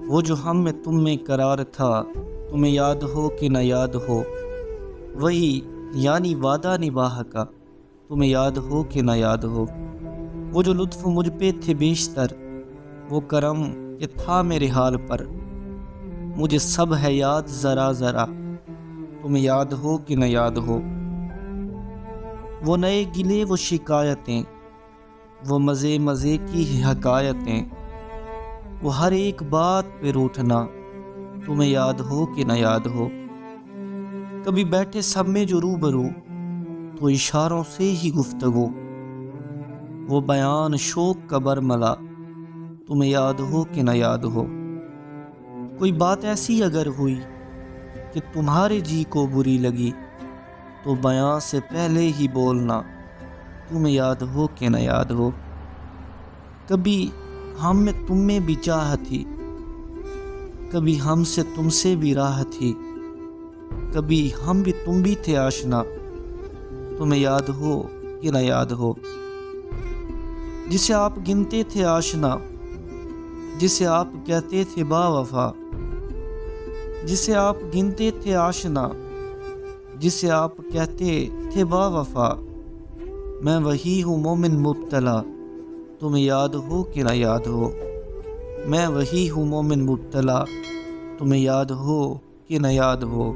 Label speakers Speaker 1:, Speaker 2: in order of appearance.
Speaker 1: وہ جو ہم میں تم میں قرار تھا، تمہیں یاد ہو کہ نہ یاد ہو، وہی یعنی وعدہ نباہ کا، تمہیں یاد ہو کہ نہ یاد ہو۔ وہ جو لطف مجھ پہ تھے بیشتر، وہ کرم کہ تھا میرے حال پر، مجھے سب ہے یاد ذرا ذرا، تمہیں یاد ہو کہ نہ یاد ہو۔ وہ نئے گلے وہ شکایتیں، وہ مزے مزے کی حکایتیں، وہ ہر ایک بات پہ روٹھنا، تمہیں یاد ہو کہ نہ یاد ہو۔ کبھی بیٹھے سب میں جو روبرو، تو اشاروں سے ہی گفتگو، وہ بیان شوق کا برملا، تمہیں یاد ہو کہ نہ یاد ہو۔ کوئی بات ایسی اگر ہوئی کہ تمہارے جی کو بری لگی، تو بیان سے پہلے ہی بولنا، تمہیں یاد ہو کہ نہ یاد ہو۔ کبھی ہم میں تم میں بھی چاہ تھی، کبھی ہم سے تم سے بھی راہ تھی، کبھی ہم بھی تم بھی تھے آشنا، تمہیں یاد ہو کہ نہ یاد ہو۔ جسے آپ گنتے تھے آشنا، جسے آپ کہتے تھے با وفا، جسے آپ گنتے تھے آشنا، جسے آپ کہتے تھے با وفا، میں وہی ہوں مومن مبتلا، تمہیں یاد ہو کہ نہ یاد ہو۔ میں وہی ہوں مومن مبتلا، تمہیں یاد ہو کہ نہ یاد ہو۔